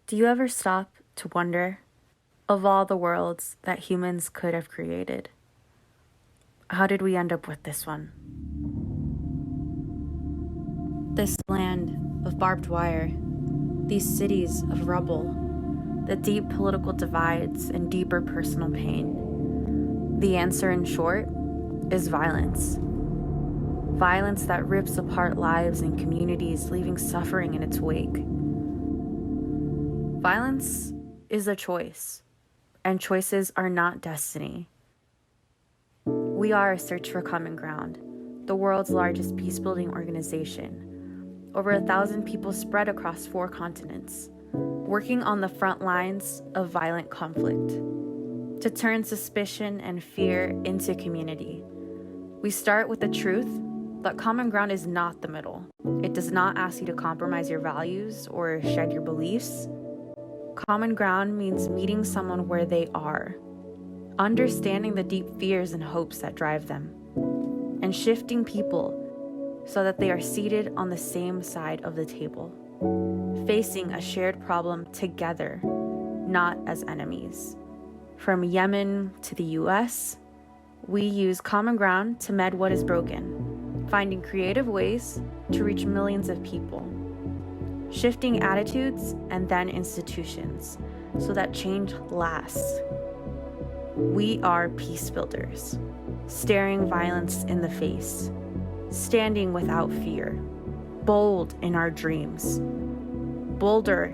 Do you ever stop to wonder, of all the worlds that humans could have created, how did we end up with this one? This land of barbed wire, these cities of rubble, the deep political divides and deeper personal pain. The answer, in short, is violence. Violence that rips apart lives and communities, leaving suffering in its wake. Violence is a choice, and choices are not destiny. We are a Search for Common Ground, the world's largest peacebuilding organization. Over 1,000 people spread across 4 continents, working on the front lines of violent conflict to turn suspicion and fear into community. We start with the truth that common ground is not the middle. It does not ask you to compromise your values or shed your beliefs. Common ground means meeting someone where they are, understanding the deep fears and hopes that drive them, and shifting people so that they are seated on the same side of the table, facing a shared problem together, not as enemies. From Yemen to the US, we use common ground to mend what is broken, finding creative ways to reach millions of people, shifting attitudes and then institutions so that change lasts. We are peace builders, staring violence in the face, standing without fear, bold in our dreams, bolder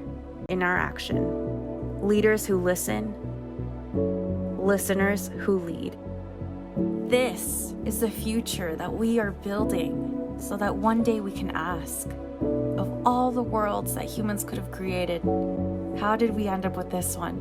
in our action, leaders who listen, listeners who lead. This is the future that we are building so that one day we can ask, of all the worlds that humans could have created, how did we end up with this one?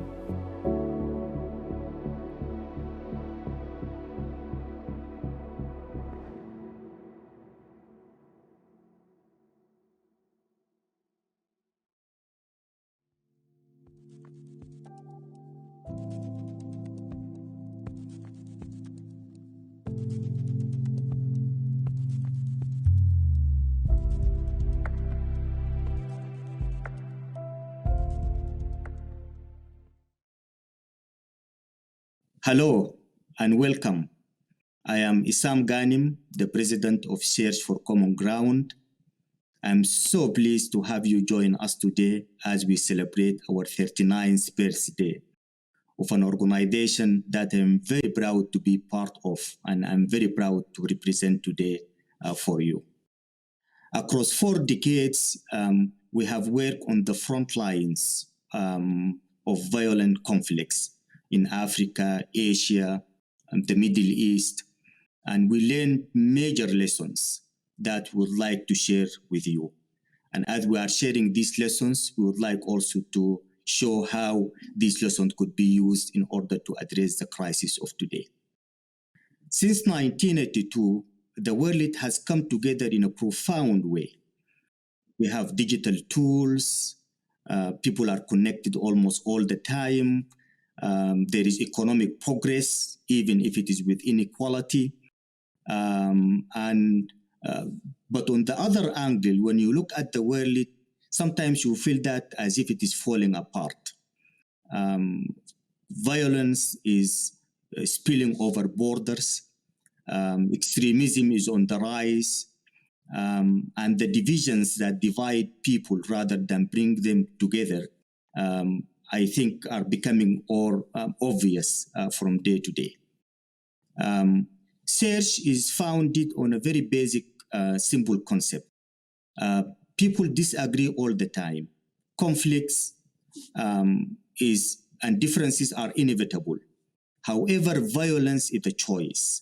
Hello and welcome. I am Issam Ghanim, the president of Search for Common Ground. I'm so pleased to have you join us today as we celebrate our 39th birthday of an organization that I'm very proud to be part of, and I'm very proud to represent today for you. Across 4 decades, we have worked on the front lines of violent conflicts in Africa, Asia, and the Middle East, and we learned major lessons that we would like to share with you. And as we are sharing these lessons, we would like also to show how these lessons could be used in order to address the crisis of today. Since 1982, the world has come together in a profound way. We have digital tools, people are connected almost all the time. There is economic progress, even if it is with inequality. But on the other angle, when you look at the world, sometimes you feel that as if it is falling apart. Violence is spilling over borders. Extremism is on the rise. And the divisions that divide people rather than bring them together, I think are becoming more obvious from day to day. Search is founded on a very basic, simple concept. People disagree all the time. Conflicts and differences are inevitable. However, violence is a choice.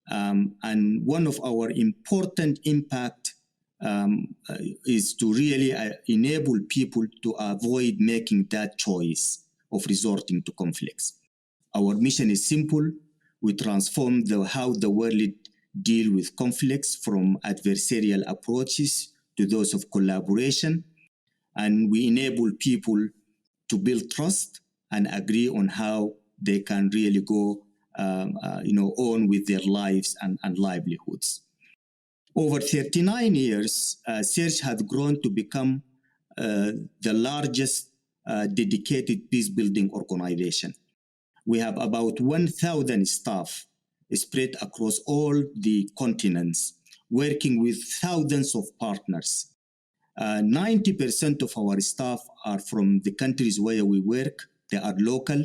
And one of our important impact is to really enable people to avoid making that choice of resorting to conflicts. Our mission is simple. We transform how the world deal with conflicts from adversarial approaches to those of collaboration. And we enable people to build trust and agree on how they can really go on with their lives and livelihoods. Over 39 years, Search has grown to become the largest dedicated peace-building organization. We have about 1,000 staff spread across all the continents, working with thousands of partners. 90% of our staff are from the countries where we work. They are local.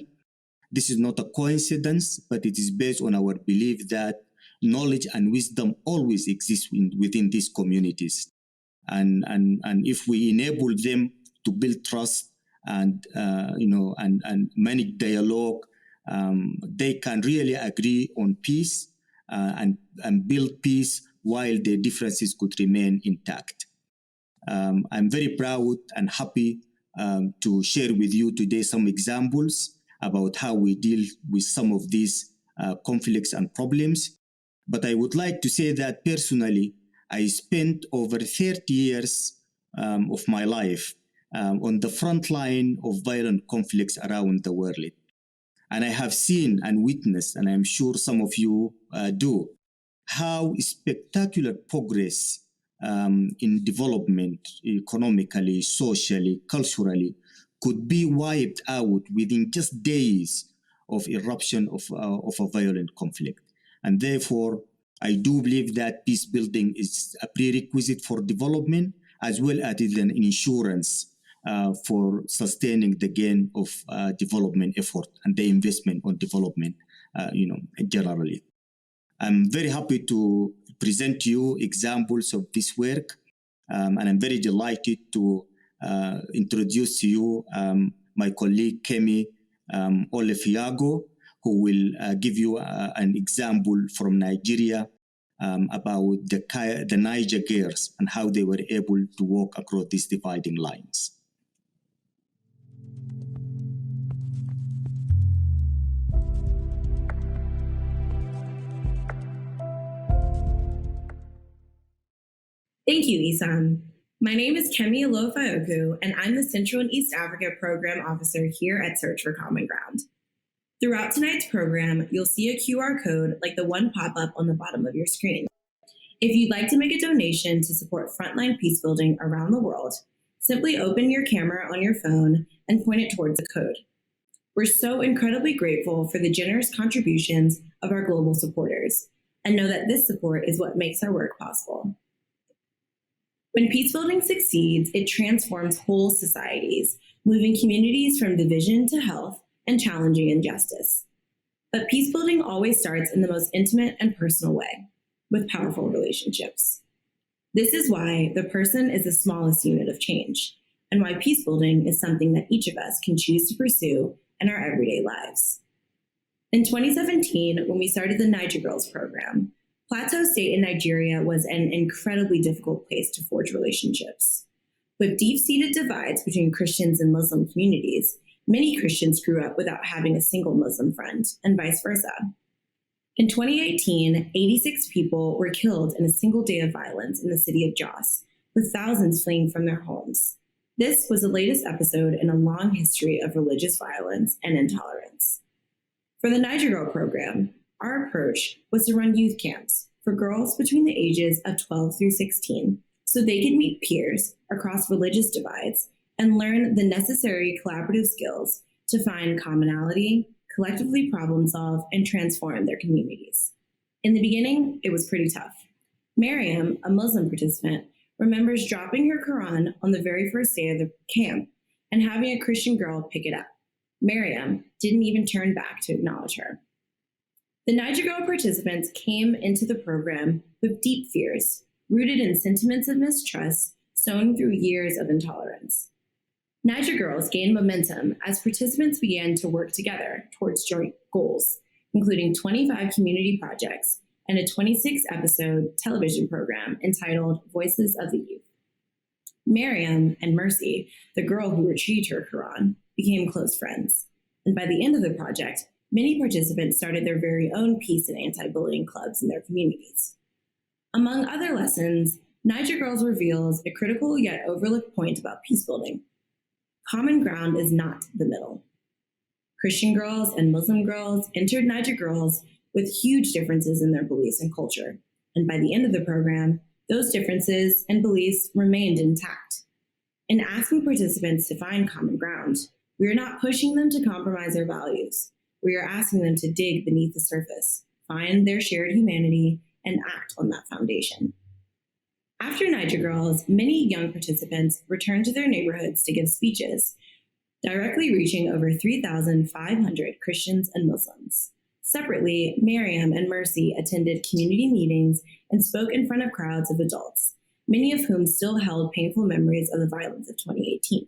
This is not a coincidence, but it is based on our belief that knowledge and wisdom always exist within these communities. And if we enable them to build trust and manage dialogue, they can really agree on peace and build peace while their differences could remain intact. I'm very proud and happy to share with you today some examples about how we deal with some of these conflicts and problems. But I would like to say that personally, I spent over 30 years of my life on the front line of violent conflicts around the world. And I have seen and witnessed, and I'm sure some of you do, how spectacular progress in development, economically, socially, culturally, could be wiped out within just days of eruption of a violent conflict. And therefore, I do believe that peace building is a prerequisite for development, as well as an insurance for sustaining the gain of development effort and the investment on development, generally. I'm very happy to present to you examples of this work, and I'm very delighted to introduce to you my colleague Kemi Olefiago, who will give you an example from Nigeria about the Niger girls and how they were able to walk across these dividing lines. Thank you, Isam. My name is Kemi Olofioku, and I'm the Central and East Africa Program Officer here at Search for Common Ground. Throughout tonight's program, you'll see a QR code like the one pop up on the bottom of your screen. If you'd like to make a donation to support frontline peace building around the world, simply open your camera on your phone and point it towards the code. We're so incredibly grateful for the generous contributions of our global supporters, and know that this support is what makes our work possible. When peace building succeeds, it transforms whole societies, moving communities from division to health and challenging injustice. But peace building always starts in the most intimate and personal way, with powerful relationships. This is why the person is the smallest unit of change, and why peace building is something that each of us can choose to pursue in our everyday lives. In 2017, when we started the Niger Girls program, Plateau State in Nigeria was an incredibly difficult place to forge relationships. With deep-seated divides between Christians and Muslim communities, many Christians grew up without having a single Muslim friend, and vice versa. In 2018, 86 people were killed in a single day of violence in the city of Jos, with thousands fleeing from their homes. This was the latest episode in a long history of religious violence and intolerance. For the Niger Girl program, our approach was to run youth camps for girls between the ages of 12 through 16 so they could meet peers across religious divides and learn the necessary collaborative skills to find commonality, collectively problem solve, and transform their communities. In the beginning, it was pretty tough. Miriam, a Muslim participant, remembers dropping her Quran on the very first day of the camp and having a Christian girl pick it up. Miriam didn't even turn back to acknowledge her. The Niger Girl participants came into the program with deep fears, rooted in sentiments of mistrust sown through years of intolerance. Niger Girls gained momentum as participants began to work together towards joint goals, including 25 community projects and a 26-episode television program entitled Voices of the Youth. Miriam and Mercy, the girl who retrieved her Quran, became close friends, and by the end of the project, many participants started their very own peace and anti-bullying clubs in their communities. Among other lessons, Niger Girls reveals a critical yet overlooked point about peace building. Common ground is not the middle. Christian girls and Muslim girls entered Niger Girls with huge differences in their beliefs and culture, and by the end of the program, those differences and beliefs remained intact. In asking participants to find common ground, We are not pushing them to compromise their values. We are asking them to dig beneath the surface, find their shared humanity, and act on that foundation. After Niger Girls, many young participants returned to their neighborhoods to give speeches, directly reaching over 3,500 Christians and Muslims. Separately, Miriam and Mercy attended community meetings and spoke in front of crowds of adults, many of whom still held painful memories of the violence of 2018.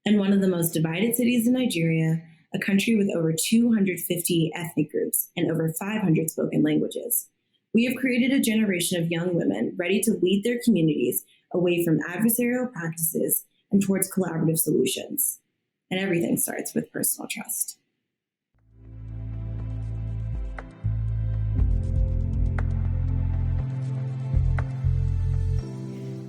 In one of the most divided cities in Nigeria, a country with over 250 ethnic groups and over 500 spoken languages, we have created a generation of young women ready to lead their communities away from adversarial practices and towards collaborative solutions. And everything starts with personal trust.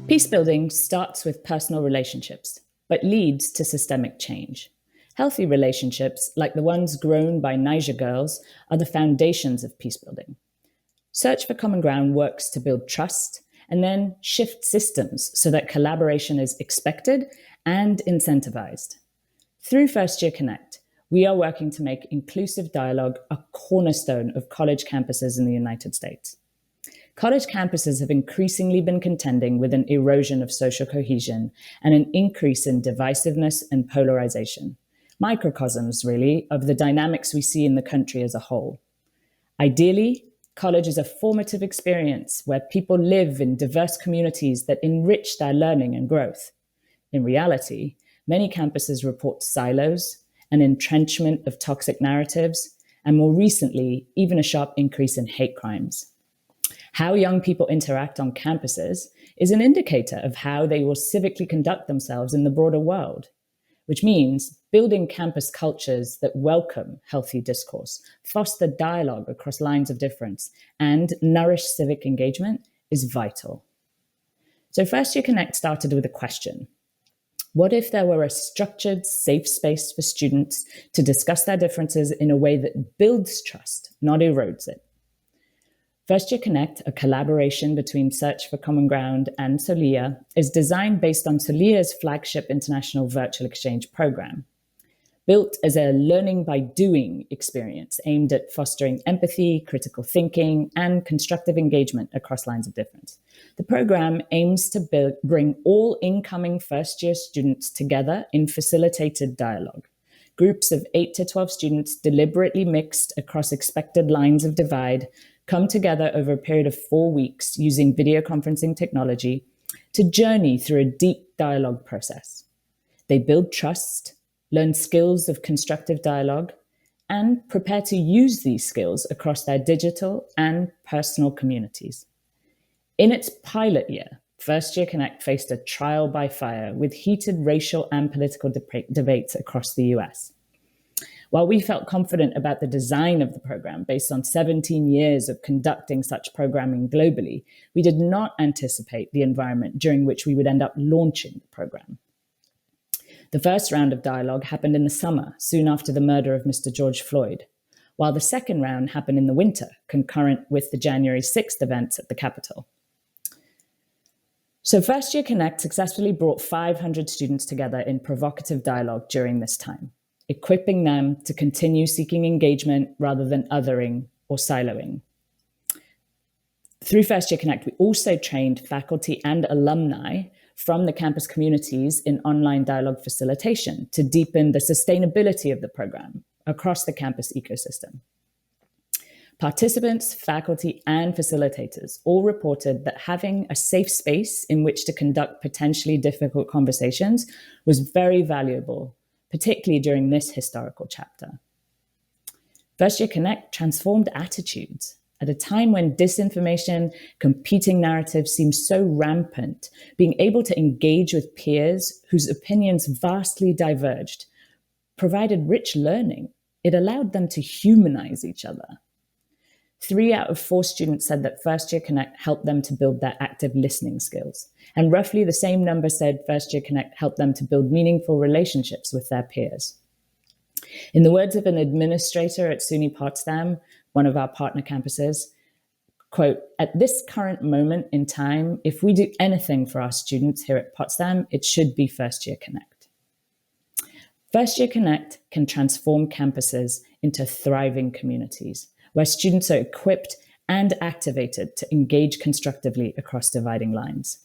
Peace building starts with personal relationships, but leads to systemic change. Healthy relationships, like the ones grown by Niger Girls, are the foundations of peace building. Search for Common Ground works to build trust and then shift systems so that collaboration is expected and incentivized. Through First Year Connect, we are working to make inclusive dialogue a cornerstone of college campuses in the United States. College campuses have increasingly been contending with an erosion of social cohesion and an increase in divisiveness and polarization, microcosms, really, of the dynamics we see in the country as a whole. Ideally, college is a formative experience where people live in diverse communities that enrich their learning and growth. In reality, many campuses report silos, an entrenchment of toxic narratives, and more recently, even a sharp increase in hate crimes. How young people interact on campuses is an indicator of how they will civically conduct themselves in the broader world, which means building campus cultures that welcome healthy discourse, foster dialogue across lines of difference, and nourish civic engagement is vital. So First Year Connect started with a question. What if there were a structured, safe space for students to discuss their differences in a way that builds trust, not erodes it? First Year Connect, a collaboration between Search for Common Ground and Soliya, is designed based on Soliya's flagship international virtual exchange program. Built as a learning by doing experience aimed at fostering empathy, critical thinking, and constructive engagement across lines of difference. The program aims to bring all incoming first-year students together in facilitated dialogue. Groups of 8 to 12 students deliberately mixed across expected lines of divide come together over a period of 4 weeks using video conferencing technology to journey through a deep dialogue process. They build trust, learn skills of constructive dialogue, and prepare to use these skills across their digital and personal communities. In its pilot year, First Year Connect faced a trial by fire with heated racial and political debates across the US. While we felt confident about the design of the program based on 17 years of conducting such programming globally, we did not anticipate the environment during which we would end up launching the program. The first round of dialogue happened in the summer, soon after the murder of Mr. George Floyd, while the second round happened in the winter, concurrent with the January 6th events at the Capitol. So First Year Connect successfully brought 500 students together in provocative dialogue during this time, equipping them to continue seeking engagement rather than othering or siloing. Through First Year Connect, we also trained faculty and alumni from the campus communities in online dialogue facilitation to deepen the sustainability of the program across the campus ecosystem. Participants, faculty, and facilitators all reported that having a safe space in which to conduct potentially difficult conversations was very valuable, particularly during this historical chapter. First Year Connect transformed attitudes. At a time when disinformation, competing narratives seem so rampant, being able to engage with peers whose opinions vastly diverged provided rich learning. It allowed them to humanize each other. 3 out of 4 students said that First Year Connect helped them to build their active listening skills. And roughly the same number said First Year Connect helped them to build meaningful relationships with their peers. In the words of an administrator at SUNY Potsdam, one of our partner campuses, quote, "At this current moment in time, if we do anything for our students here at Potsdam, it should be First Year Connect." First Year Connect can transform campuses into thriving communities where students are equipped and activated to engage constructively across dividing lines.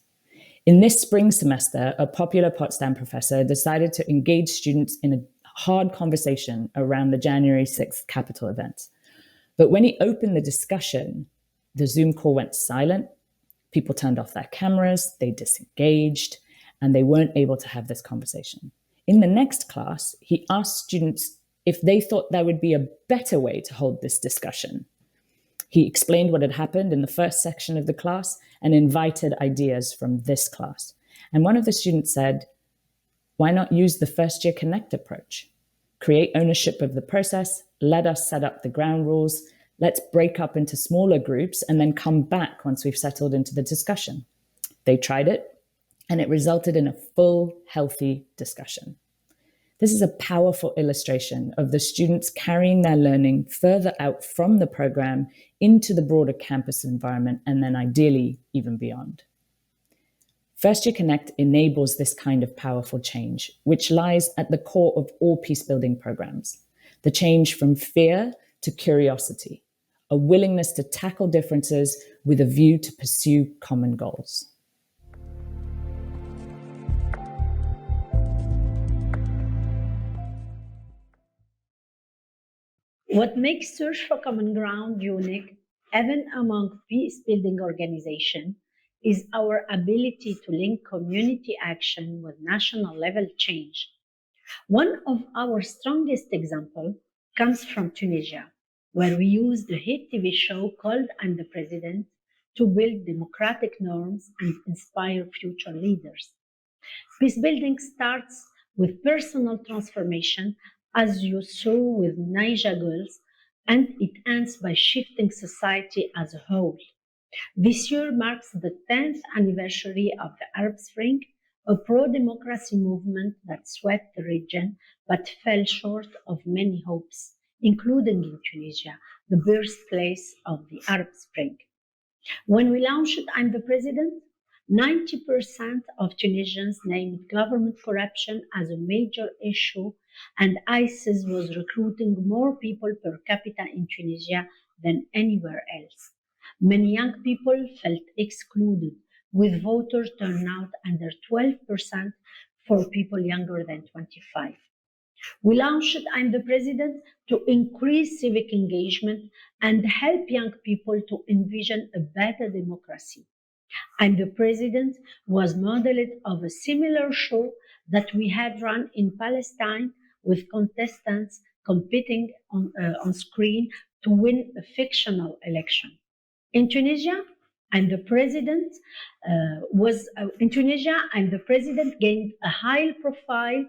In this spring semester, a popular Potsdam professor decided to engage students in a hard conversation around the January 6th Capitol event. But when he opened the discussion, the Zoom call went silent. People turned off their cameras, they disengaged, and they weren't able to have this conversation. In the next class, he asked students if they thought there would be a better way to hold this discussion. He explained what had happened in the first section of the class and invited ideas from this class. And one of the students said, why not use the First Year Connect approach? Create ownership of the process, let us set up the ground rules, let's break up into smaller groups and then come back once we've settled into the discussion. They tried it, and it resulted in a full, healthy discussion. This is a powerful illustration of the students carrying their learning further out from the program into the broader campus environment, and then ideally even beyond. First Year Connect enables this kind of powerful change, which lies at the core of all peacebuilding programs. The change from fear to curiosity, a willingness to tackle differences with a view to pursue common goals. What makes Search for Common Ground unique, even among peace-building organizations, is our ability to link community action with national level change. One of our strongest examples comes from Tunisia, where we used the hit TV show called I'm the President to build democratic norms and inspire future leaders. Peacebuilding starts with personal transformation, as you saw with Niger girls, and it ends by shifting society as a whole. This year marks the 10th anniversary of the Arab Spring, a pro-democracy movement that swept the region but fell short of many hopes, including in Tunisia, the birthplace of the Arab Spring. When we launched I'm the President, 90% of Tunisians named government corruption as a major issue, and ISIS was recruiting more people per capita in Tunisia than anywhere else. Many young people felt excluded, with voter turnout under 12% for people younger than 25. We launched I'm the President to increase civic engagement and help young people to envision a better democracy. I'm the President was modeled of a similar show that we had run in Palestine with contestants competing on screen to win a fictional election. In Tunisia, I'm the President gained a high profile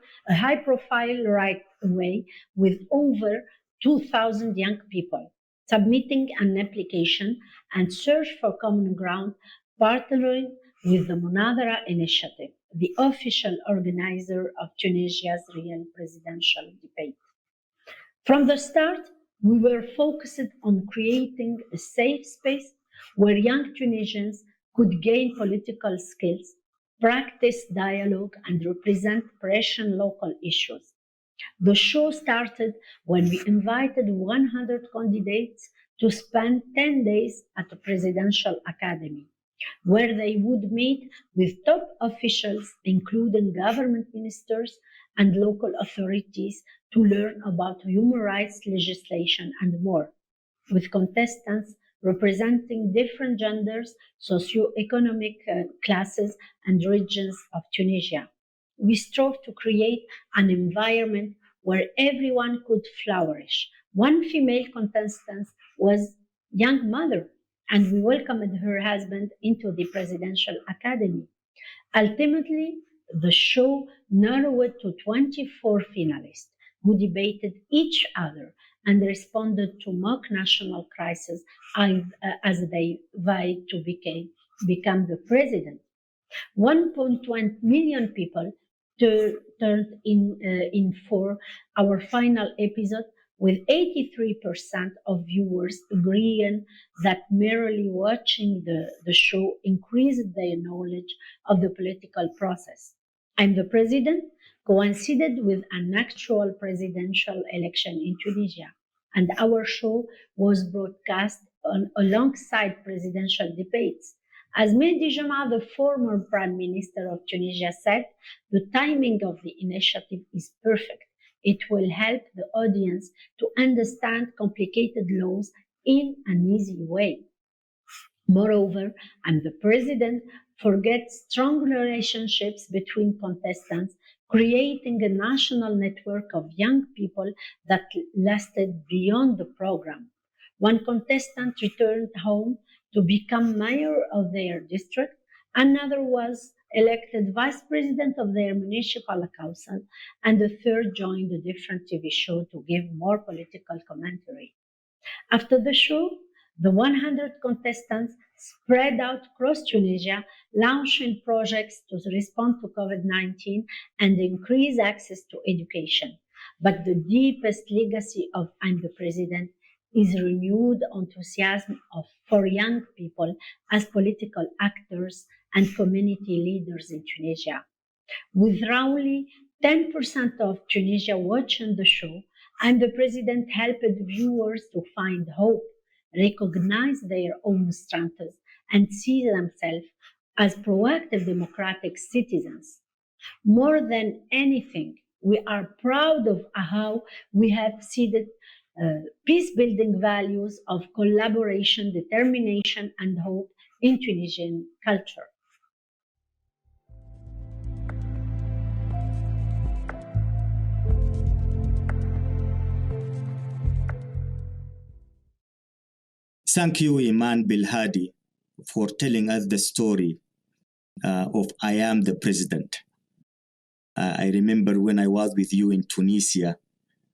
right away with over 2,000 young people submitting an application and Search for Common Ground, partnering with the Munadara Initiative, the official organizer of Tunisia's real presidential debate. From the start, we were focused on creating a safe space where young Tunisians could gain political skills, practice dialogue, and represent prescient local issues. The show started when we invited 100 candidates to spend 10 days at the Presidential Academy, where they would meet with top officials, including government ministers and local authorities, to learn about human rights legislation and more, with contestants representing different genders, socio-economic classes, and regions of Tunisia. We strove to create an environment where everyone could flourish. One female contestant was young mother, and we welcomed her husband into the Presidential Academy. Ultimately, the show narrowed to 24 finalists who debated each other and responded to mock national crisis as they vied to become the president. 1.1 million people turned in for our final episode, with 83% of viewers agreeing that merely watching the show increased their knowledge of the political process. I'm the President coincided with an actual presidential election in Tunisia, and our show was broadcast alongside presidential debates. As Mehdi Jama, the former Prime Minister of Tunisia, said, the timing of the initiative is perfect. It will help the audience to understand complicated laws in an easy way. Moreover, and the president forgets strong relationships between contestants, creating a national network of young people that lasted beyond the program. One contestant returned home to become mayor of their district, another was elected vice president of their municipal council, and the third joined a different TV show to give more political commentary. After the show, the 100 contestants spread out across Tunisia, launching projects to respond to COVID-19 and increase access to education. But the deepest legacy of I'm the President is renewed enthusiasm for young people as political actors and community leaders in Tunisia. With roughly 10% of Tunisia watching the show, and the president helped viewers to find hope, recognize their own strengths, and see themselves as proactive democratic citizens. More than anything, we are proud of how we have seeded peace building values of collaboration, determination, and hope in Tunisian culture. Thank you, Iman Bilhadi, for telling us the story of I Am the President. I remember when I was with you in Tunisia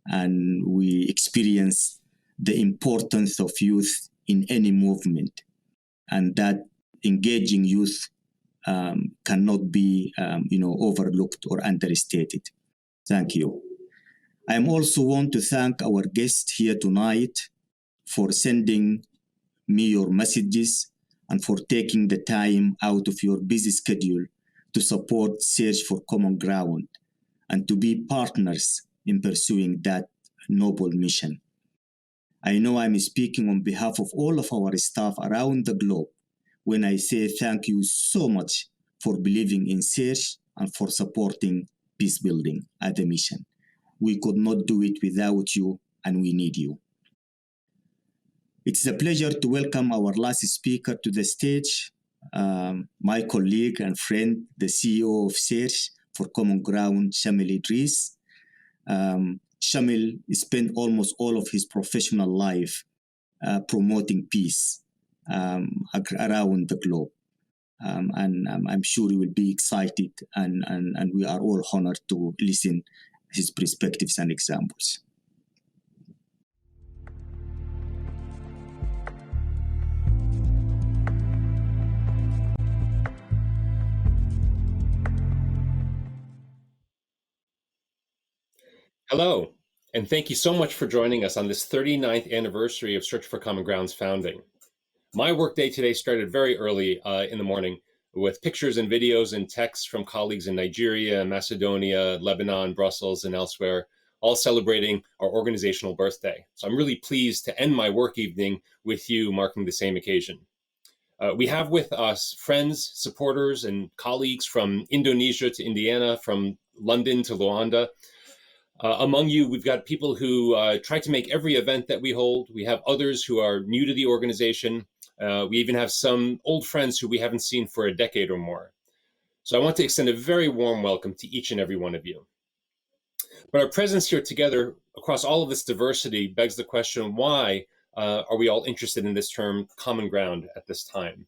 and we experienced the importance of youth in any movement, and that engaging youth cannot be overlooked or understated. Thank you. I also want to thank our guest here tonight for sending me your messages and for taking the time out of your busy schedule to support Search for Common Ground and to be partners in pursuing that noble mission. I know I'm speaking on behalf of all of our staff around the globe when I say thank you so much for believing in Search and for supporting peace building as a mission. We could not do it without you, and we need you. It's a pleasure to welcome our last speaker to the stage, my colleague and friend, the CEO of Search for Common Ground, Shamil Idris. Shamil spent almost all of his professional life promoting peace around the globe. And I'm sure he will be excited, and we are all honored to listen his perspectives and examples. Hello, and thank you so much for joining us on this 39th anniversary of Search for Common Ground's founding. My workday today started very early in the morning with pictures and videos and texts from colleagues in Nigeria, Macedonia, Lebanon, Brussels, and elsewhere, all celebrating our organizational birthday. So I'm really pleased to end my work evening with you marking the same occasion. We have with us friends, supporters, and colleagues from Indonesia to Indiana, from London to Luanda. Among you, we've got people who try to make every event that we hold. We have others who are new to the organization. We even have some old friends who we haven't seen for a decade or more. So I want to extend a very warm welcome to each and every one of you. But our presence here together across all of this diversity begs the question, why are we all interested in this term common ground at this time?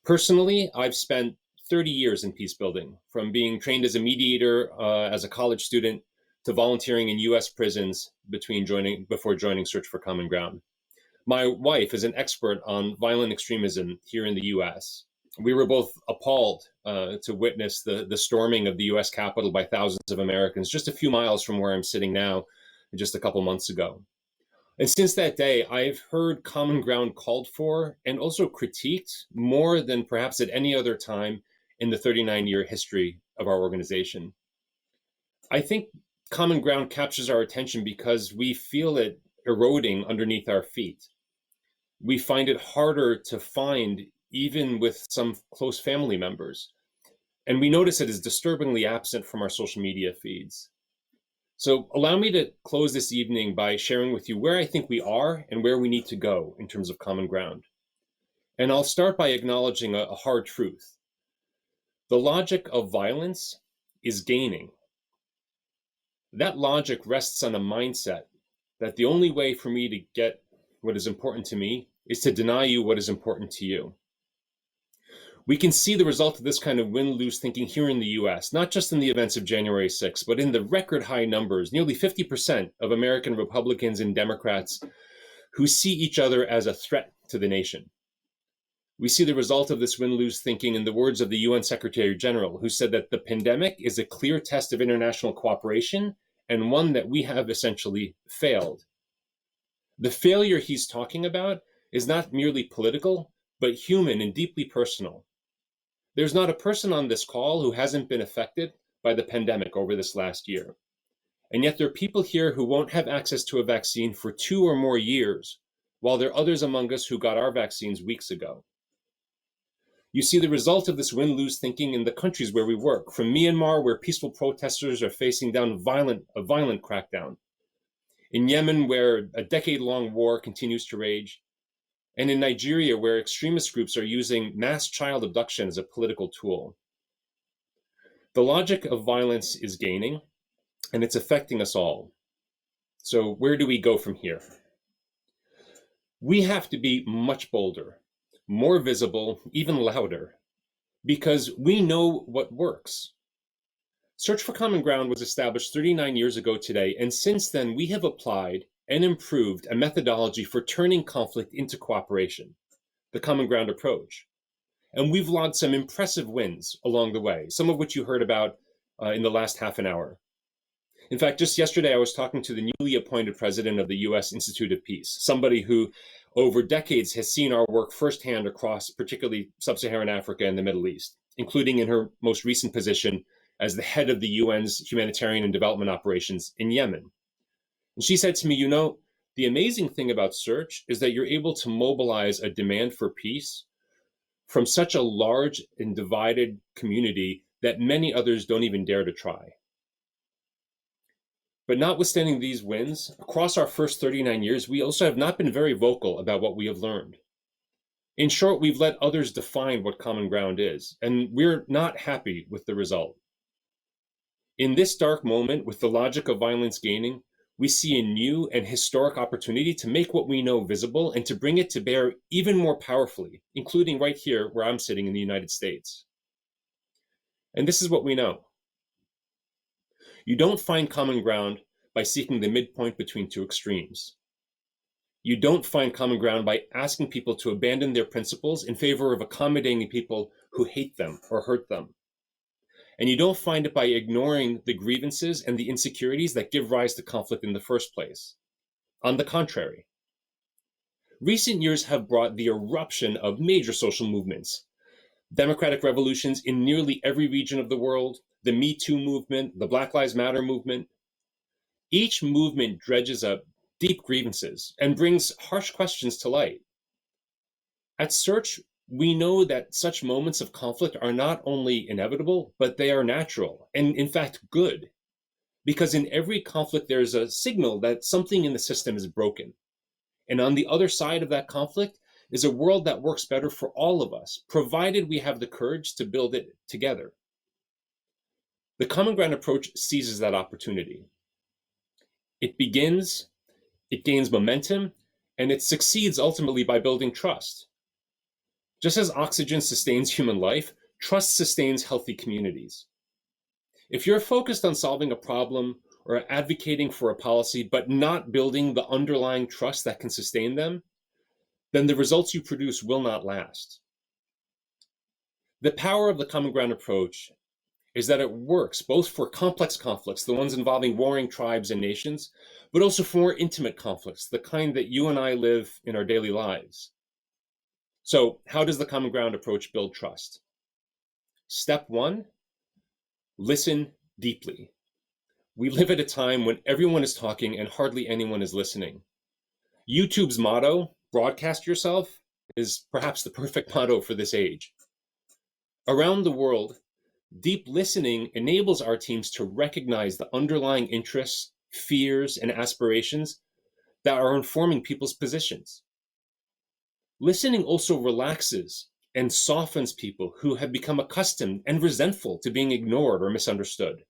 Personally, I've spent 30 years in peace building, from being trained as a mediator as a college student to volunteering in U.S. prisons before joining Search for Common Ground. My wife is an expert on violent extremism here in the U.S. We were both appalled to witness the storming of the U.S. Capitol by thousands of Americans just a few miles from where I'm sitting now, just a couple months ago. And since that day, I've heard common ground called for and also critiqued more than perhaps at any other time in the 39-year history of our organization. I think common ground captures our attention because we feel it eroding underneath our feet. We find it harder to find even with some close family members. And we notice it is disturbingly absent from our social media feeds. So allow me to close this evening by sharing with you where I think we are and where we need to go in terms of common ground. And I'll start by acknowledging a hard truth. The logic of violence is gaining. That logic rests on a mindset that the only way for me to get what is important to me is to deny you what is important to you. We can see the result of this kind of win-lose thinking here in the US, not just in the events of January 6th, but in the record high numbers, nearly 50% of American Republicans and Democrats who see each other as a threat to the nation. We see the result of this win-lose thinking in the words of the UN Secretary General, who said that the pandemic is a clear test of international cooperation and one that we have essentially failed. The failure he's talking about is not merely political, but human and deeply personal. There's not a person on this call who hasn't been affected by the pandemic over this last year. And yet there are people here who won't have access to a vaccine for 2 or more years, while there are others among us who got our vaccines weeks ago. You see the result of this win-lose thinking in the countries where we work, from Myanmar, where peaceful protesters are facing down a violent crackdown, in Yemen, where a decade-long war continues to rage, and in Nigeria, where extremist groups are using mass child abduction as a political tool. The logic of violence is gaining, and it's affecting us all. So where do we go from here? We have to be much bolder, more visible, even louder, because we know what works. Search for Common Ground was established 39 years ago today, and since then we have applied and improved a methodology for turning conflict into cooperation, the Common Ground approach. And we've logged some impressive wins along the way, some of which you heard about in the last half an hour. In fact, just yesterday I was talking to the newly appointed president of the U.S. Institute of Peace, somebody who over decades has seen our work firsthand across particularly sub-Saharan Africa and the Middle East, including in her most recent position as the head of the UN's humanitarian and development operations in Yemen. And she said to me, the amazing thing about Search is that you're able to mobilize a demand for peace from such a large and divided community that many others don't even dare to try. But notwithstanding these wins, across our first 39 years, we also have not been very vocal about what we have learned. In short, we've let others define what common ground is, and we're not happy with the result. In this dark moment, with the logic of violence gaining, we see a new and historic opportunity to make what we know visible and to bring it to bear even more powerfully, including right here where I'm sitting in the United States. And this is what we know. You don't find common ground by seeking the midpoint between two extremes. You don't find common ground by asking people to abandon their principles in favor of accommodating people who hate them or hurt them. And you don't find it by ignoring the grievances and the insecurities that give rise to conflict in the first place. On the contrary, recent years have brought the eruption of major social movements, democratic revolutions in nearly every region of the world, the Me Too movement, the Black Lives Matter movement. Each movement dredges up deep grievances and brings harsh questions to light. At Search, we know that such moments of conflict are not only inevitable, but they are natural and, in fact, good. Because in every conflict, there's a signal that something in the system is broken. And on the other side of that conflict is a world that works better for all of us, provided we have the courage to build it together. The Common Ground approach seizes that opportunity. It begins, it gains momentum, and it succeeds ultimately by building trust. Just as oxygen sustains human life, trust sustains healthy communities. If you're focused on solving a problem or advocating for a policy, but not building the underlying trust that can sustain them, then the results you produce will not last. The power of the Common Ground approach is that it works both for complex conflicts, the ones involving warring tribes and nations, but also for more intimate conflicts, the kind that you and I live in our daily lives. So how does the Common Ground approach build trust? Step one, listen deeply. We live at a time when everyone is talking and hardly anyone is listening. YouTube's motto, broadcast yourself, is perhaps the perfect motto for this age. Around the world, deep listening enables our teams to recognize the underlying interests, fears, and aspirations that are informing people's positions. Listening also relaxes and softens people who have become accustomed and resentful to being ignored or misunderstood.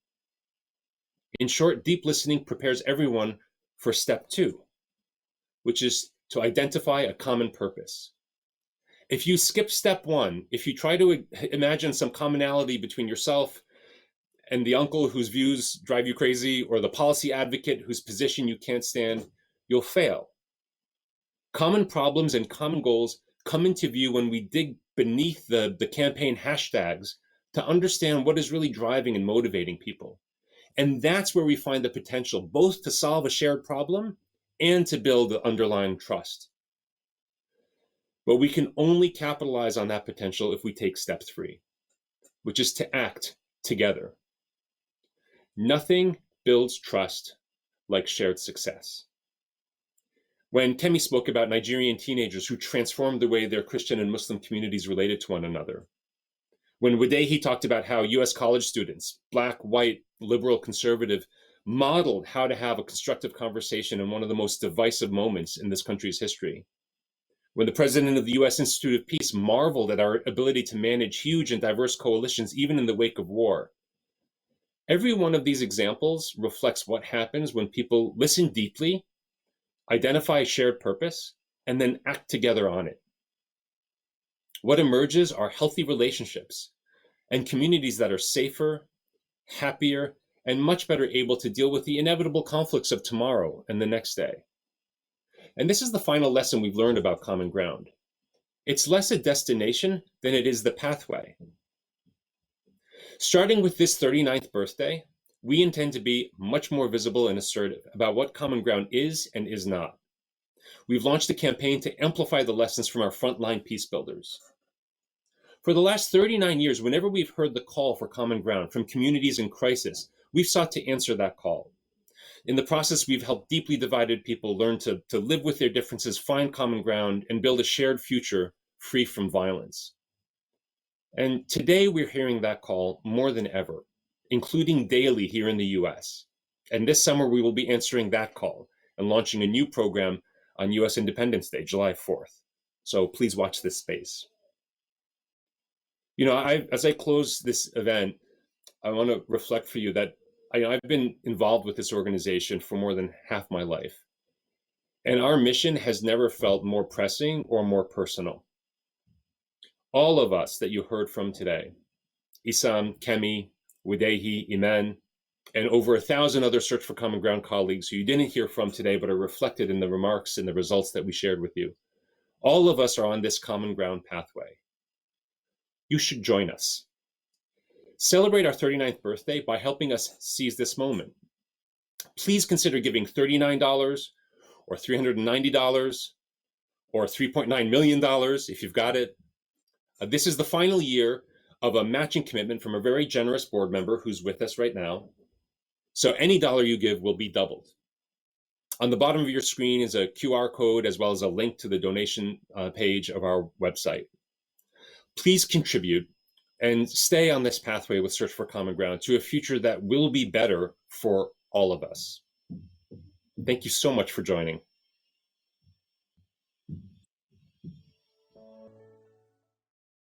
In short, deep listening prepares everyone for step 2, which is to identify a common purpose. If you skip step 1, if you try to imagine some commonality between yourself and the uncle whose views drive you crazy, or the policy advocate whose position you can't stand, you'll fail. Common problems and common goals come into view when we dig beneath the campaign hashtags to understand what is really driving and motivating people. And that's where we find the potential both to solve a shared problem and to build the underlying trust. But we can only capitalize on that potential if we take step 3, which is to act together. Nothing builds trust like shared success. When Kemi spoke about Nigerian teenagers who transformed the way their Christian and Muslim communities related to one another, when Wadehi talked about how US college students, Black, white, liberal, conservative, modeled how to have a constructive conversation in one of the most divisive moments in this country's history, when the president of the US Institute of Peace marveled at our ability to manage huge and diverse coalitions even in the wake of war. Every one of these examples reflects what happens when people listen deeply, identify a shared purpose, and then act together on it. What emerges are healthy relationships and communities that are safer, happier, and much better able to deal with the inevitable conflicts of tomorrow and the next day. And this is the final lesson we've learned about common ground. It's less a destination than it is the pathway. Starting with this 39th birthday, we intend to be much more visible and assertive about what common ground is and is not. We've launched a campaign to amplify the lessons from our frontline peace builders. For the last 39 years, whenever we've heard the call for common ground from communities in crisis, we've sought to answer that call. In the process, we've helped deeply divided people learn to live with their differences, find common ground, and build a shared future free from violence. And today we're hearing that call more than ever, including daily here in the US. And this summer we will be answering that call and launching a new program on US Independence Day, July 4th. So please watch this space. As I close this event, I want to reflect for you that I've been involved with this organization for more than half my life. And our mission has never felt more pressing or more personal. All of us that you heard from today, Isam, Kemi, Wadehi, Iman, and over 1,000 other Search for Common Ground colleagues who you didn't hear from today but are reflected in the remarks and the results that we shared with you. All of us are on this common ground pathway. You should join us. Celebrate our 39th birthday by helping us seize this moment. Please consider giving $39 or $390 or $3.9 million if you've got it. This is the final year of a matching commitment from a very generous board member who's with us right now. So any dollar you give will be doubled. On the bottom of your screen is a QR code as well as a link to the donation page of our website. Please contribute and stay on this pathway with Search for Common Ground to a future that will be better for all of us. Thank you so much for joining.